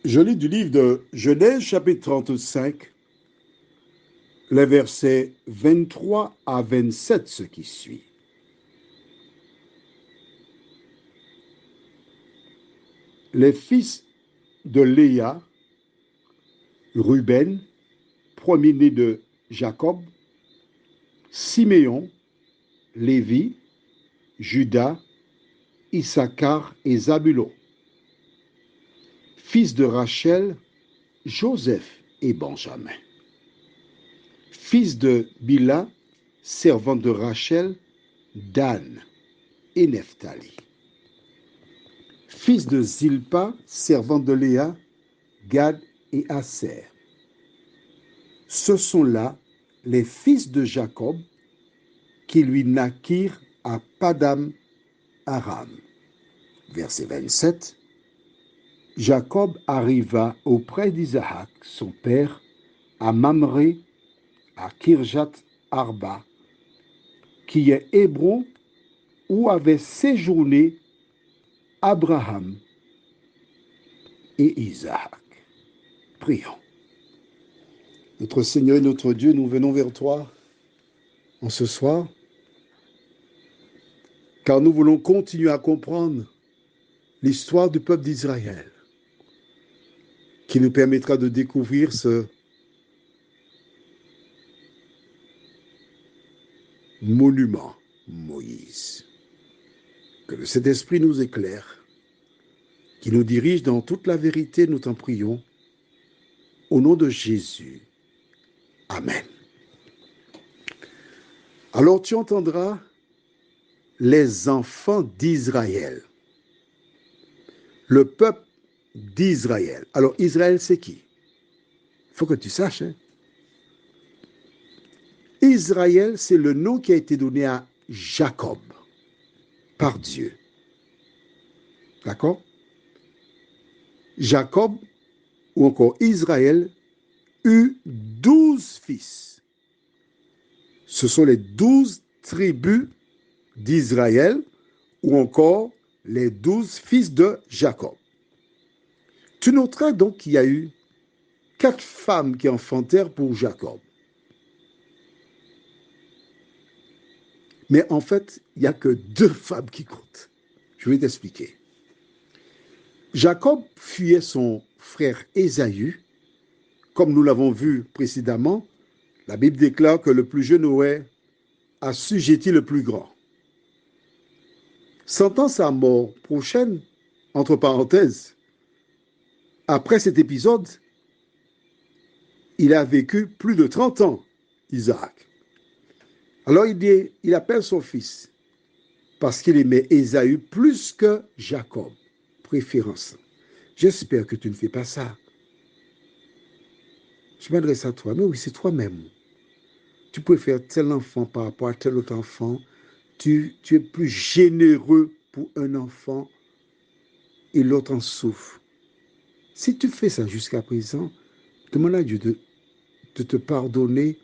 Je lis du livre de Genèse, chapitre 35, les versets 23 à 27, ce qui suit. Les fils de Léa, Ruben, premier-né de Jacob, Siméon, Lévi, Judas, Issachar et Zabulon. Fils de Rachel, Joseph et Benjamin. Fils de Bila, servant de Rachel, Dan et Nephtali. Fils de Zilpa, servant de Léa, Gad et Aser. Ce sont là les fils de Jacob qui lui naquirent à Padam Aram. Verset 27. Jacob arriva auprès d'Isaac, son père, à Mamré, à Kirjat Arba, qui est Hébron, où avaient séjourné Abraham et Isaac. Prions. Notre Seigneur et notre Dieu, nous venons vers toi en ce soir, car nous voulons continuer à comprendre l'histoire du peuple d'Israël, qui nous permettra de découvrir ce monument, Moïse. Que le Saint-Esprit nous éclaire, qui nous dirige dans toute la vérité, nous t'en prions. Au nom de Jésus. Amen. Alors tu entendras les enfants d'Israël. Le peuple d'Israël. Alors Israël, c'est qui? Il faut que tu saches. Israël, c'est le nom qui a été donné à Jacob par Dieu. D'accord? Jacob, ou encore Israël, eut 12 fils. Ce sont les 12 tribus d'Israël, ou encore les 12 fils de Jacob. Tu noteras donc qu'il y a eu 4 femmes qui enfantèrent pour Jacob. Mais en fait, il n'y a que 2 femmes qui comptent. Je vais t'expliquer. Jacob fuyait son frère Ésaü. Comme nous l'avons vu précédemment, la Bible déclare que le plus jeune aurait assujetti le plus grand. Sentant sa mort prochaine, entre parenthèses, après cet épisode, il a vécu plus de 30 ans, Isaac. Alors il appelle son fils, parce qu'il aimait Ésaü plus que Jacob, préférence. J'espère que tu ne fais pas ça. Je m'adresse à toi, mais oui, c'est toi-même. Tu préfères tel enfant par rapport à tel autre enfant. Tu es plus généreux pour un enfant et l'autre en souffre. Si tu fais ça jusqu'à présent, demande à Dieu de te pardonner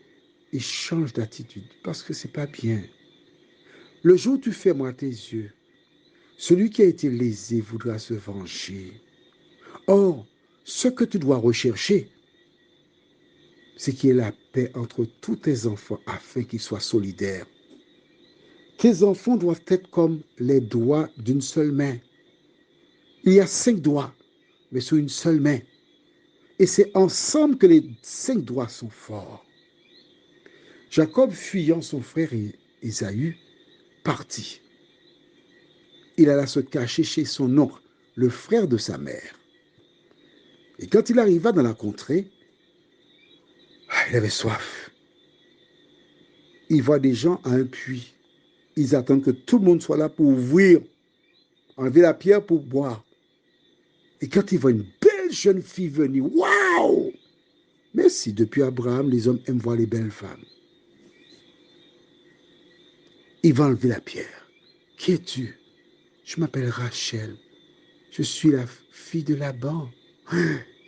et change d'attitude parce que c'est pas bien. Le jour où tu fermeras tes yeux, celui qui a été lésé voudra se venger. Or, ce que tu dois rechercher, c'est qu'il y ait la paix entre tous tes enfants afin qu'ils soient solidaires. Tes enfants doivent être comme les doigts d'une seule main. Il y a 5 doigts, mais sur une seule main. Et c'est ensemble que les 5 doigts sont forts. Jacob, fuyant son frère Ésaü, partit. Il alla se cacher chez son oncle, le frère de sa mère. Et quand il arriva dans la contrée, il avait soif. Il voit des gens à un puits. Ils attendent que tout le monde soit là pour ouvrir, enlever la pierre pour boire. Et quand il voit une belle jeune fille venir, waouh! Mais si depuis Abraham, les hommes aiment voir les belles femmes. Il va enlever la pierre. Qui es-tu? Je m'appelle Rachel. Je suis la fille de Laban.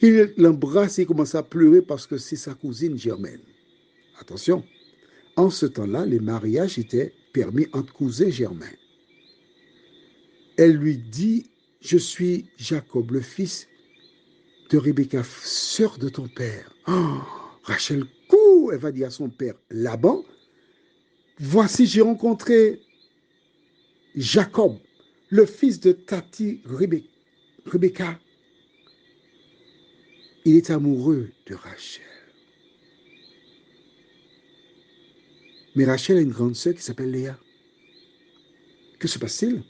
Il l'embrasse et commence à pleurer parce que c'est sa cousine Germaine. Attention, en ce temps-là, les mariages étaient permis entre cousins germains. Elle lui dit, je suis Jacob, le fils de Rebecca, sœur de ton père. Oh, Rachel court, elle va dire à son père Laban, voici j'ai rencontré Jacob, le fils de Tati Rebecca. Il est amoureux de Rachel. Mais Rachel a une grande sœur qui s'appelle Léa. Que se passe-t-il?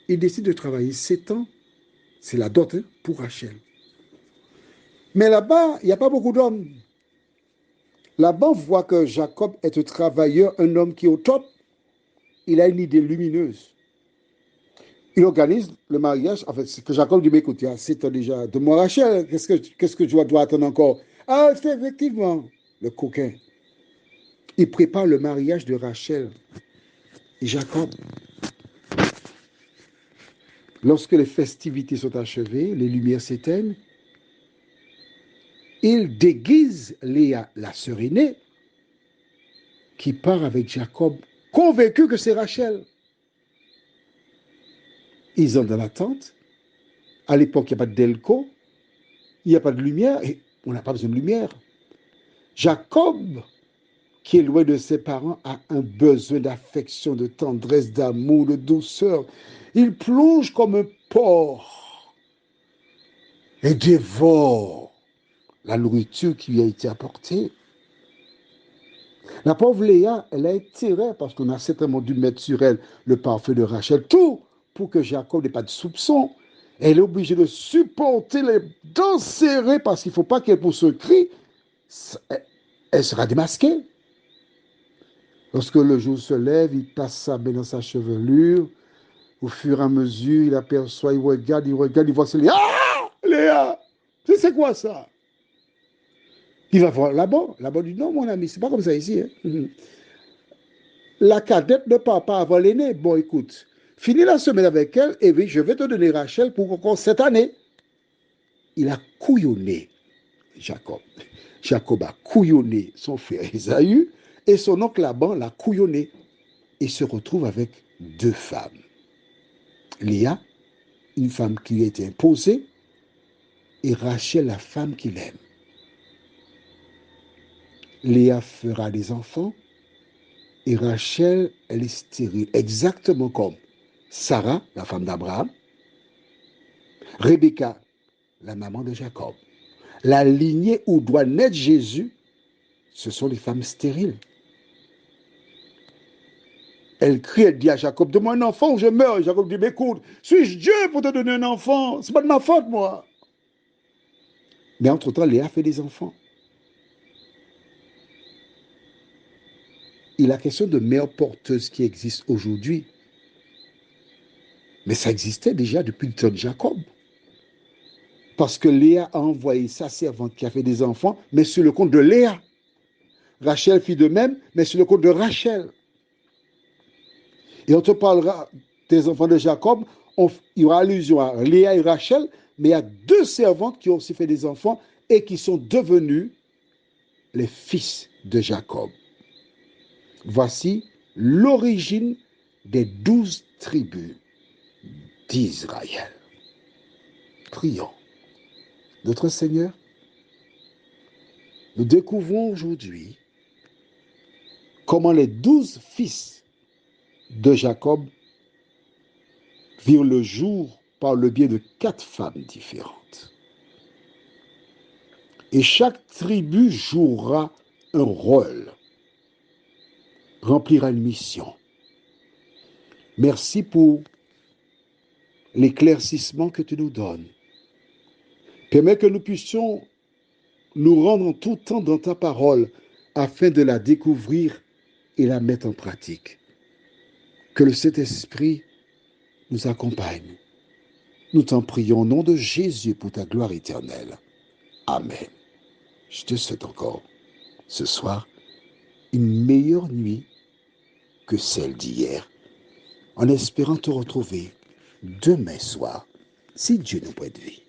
Il décide de travailler 7 ans, c'est la dot pour Rachel. Mais là-bas, il n'y a pas beaucoup d'hommes. Laban voit que Jacob est un travailleur, un homme qui est au top. Il a une idée lumineuse. Il organise le mariage. En fait, c'est que Jacob dit, mais écoute, il y a 7 ans déjà. De moi, Rachel, qu'est-ce que je dois attendre encore? Ah, c'est effectivement le coquin. Il prépare le mariage de Rachel et Jacob. Lorsque les festivités sont achevées, les lumières s'éteignent, il déguise Léa, la sœur aînée, qui part avec Jacob, convaincu que c'est Rachel. Ils entrent dans la tente. À l'époque, il n'y a pas de delco, il n'y a pas de lumière, et on n'a pas besoin de lumière. Jacob, qui est loin de ses parents, a un besoin d'affection, de tendresse, d'amour, de douceur. Il plonge comme un porc et dévore la nourriture qui lui a été apportée. La pauvre Léa, elle a intérêt, parce qu'on a certainement dû mettre sur elle le parfum de Rachel, tout pour que Jacob n'ait pas de soupçon. Elle est obligée de supporter les dents serrées parce qu'il ne faut pas qu'elle pousse un cri. Elle sera démasquée. Lorsque le jour se lève, il passe sa main dans sa chevelure. Au fur et à mesure, il aperçoit, il regarde, il voit c'est Léa. Ah, Léa, c'est quoi ça? Il va voir là-bas. Là-bas dit non, mon ami, c'est pas comme ça ici. Hein. La cadette de papa avant l'aîné. Bon, écoute, finis la semaine avec elle et oui, je vais te donner Rachel pour encore cette année. Il a couillonné Jacob. Jacob a couillonné son frère Ésaü et son oncle Laban l'a couillonné et se retrouve avec 2 femmes. Léa, une femme qui lui a été imposée, et Rachel, la femme qu'il aime. Léa fera des enfants et Rachel, elle est stérile, exactement comme Sarah, la femme d'Abraham, Rebecca, la maman de Jacob. La lignée où doit naître Jésus, ce sont les femmes stériles. Elle crie, elle dit à Jacob, donne-moi un enfant ou je meurs. Jacob dit, mais écoute, suis-je Dieu pour te donner un enfant? C'est pas de ma faute, moi. Mais entre-temps, Léa fait des enfants. Il a question de mère porteuse qui existe aujourd'hui. Mais ça existait déjà depuis le temps de Jacob. Parce que Léa a envoyé sa servante qui a fait des enfants, mais sur le compte de Léa. Rachel fit de même, mais sur le compte de Rachel. Et on te parlera des enfants de Jacob, il y aura allusion à Léa et Rachel, mais il y a 2 servantes qui ont aussi fait des enfants et qui sont devenus les fils de Jacob. Voici l'origine des 12 tribus d'Israël. Prions. Notre Seigneur, nous découvrons aujourd'hui comment les 12 fils de Jacob virent le jour par le biais de 4 femmes différentes. Et chaque tribu jouera un rôle, remplira une mission. Merci pour l'éclaircissement que tu nous donnes. Permets que nous puissions nous rendre en tout temps dans ta parole afin de la découvrir et la mettre en pratique. Que le Saint-Esprit nous accompagne. Nous t'en prions au nom de Jésus pour ta gloire éternelle. Amen. Je te souhaite encore ce soir une meilleure nuit que celle d'hier, en espérant te retrouver demain soir, si Dieu nous prête vie.